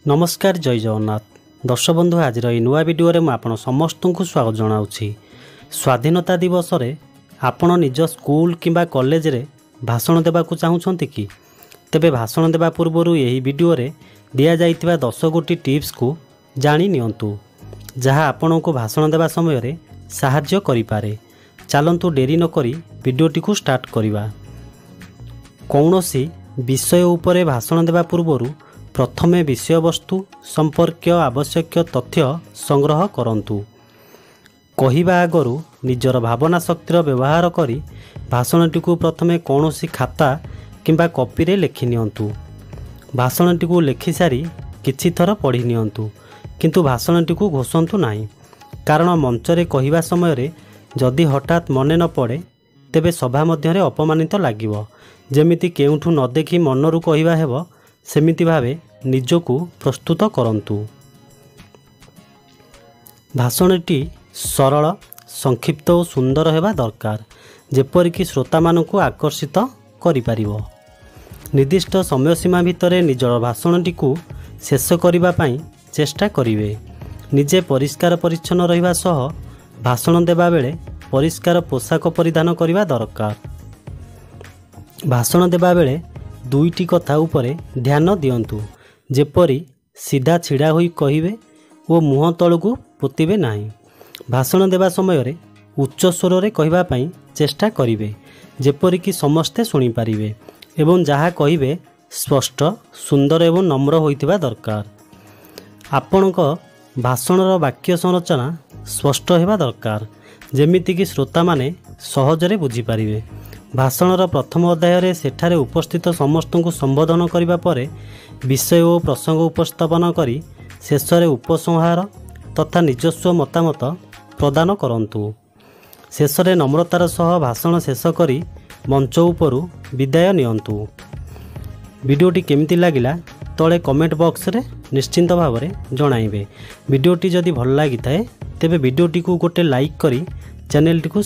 नमस्कार जय जगन्नाथ दर्शक बंधु आज नुआ वीडियो में आपण समस्त को स्वागत जनाऊँगी। स्वाधीनता दिवस रे आपण निज स्कूल किंबा कॉलेज रे भाषण देवा चाहूँगी कि तेबे भाषण देवा पूर्व यही वीडियो रे दिया जाइतिबा 10 गोटी टिप्स को जानी नियंतु जहाँ आपण को भाषण देवा समय रे साहाय्य करि पारे। चलंतु डेरी न करी वीडियोटी को स्टार्ट करिबा। कौनसी विषय उपरे भाषण देवा पूर्व प्रथमे विषय वस्तु संपर्क आवश्यक तथ्य संग्रह करंतु। कहिबा आगरु निजर भावना शक्तिर व्यवहार करी भाषणटी को प्रथमे कौनसी खाता किंबा कॉपी रे लिखि नियंतु। भाषणटी को लिखि सारी किछि थर पढ़ी नियंतु, किंतु भाषणटी को घोषंतु नाही, कारण मंचरे कहिबा समय रे जदि हठात मने न पड़े तेबे सभा मध्यरे अपमानित लागिवो। जेमिति केउठु न देखि मनरू कहिबा हेबो सेमिति भावे निजको प्रस्तुत करंतु। भाषणटी सरल संक्षिप्त और सुंदर हेबा दरकार, जेपरिक श्रोता मानकु आकर्षित करि पारिबो। निर्दिष्ट समय सीमा भितरे निजर भाषणटी को शेष करिबा पई चेष्टा करिवे। निजे परिष्कार परिच्छन्न रहिबा सह भाषण देबा बेले परिष्कार पोशाक परिधान करिबा दरकार। भाषण देबा बेले दुईटी कथा उपरे ध्यान दियंतु, जेपरि सीधा छिड़ा होई कहिबे ओ मुह तळकु पोतिबे नाही। भाषण देबा समय रे उच्च स्वर रे कहिबा पई चेष्टा करिवे, जेपरिक समस्ते सुनि पारिबे एवं जहा कहिबे स्पष्ट सुंदर एवं नम्र होइतिबा दरकार। आपणक भाषणर वाक्य संरचना स्पष्ट हेबा दरकार, जेमिति कि श्रोता माने सहजरे बुझी पारिबे। भाषणर प्रथम अध्याय रे सेठारे उपस्थित समस्त को संबोधन करिबा परे विषय और प्रसंग उपस्थापन करी शेषरे उपसंहार तथा निजस्व मतामत प्रदान करंतु। शेषरे नम्रतार सह भाषण शेष करी मंच उपरु विदाय नियंतु। वीडियोटी केमिति लागिला तले कमेंट बॉक्स रे निश्चिंत भाव में जणाइबे। वीडियोटी जदि भल लागि थाए तेबे वीडियोटी को गोटे लाइक करी चैनल टी को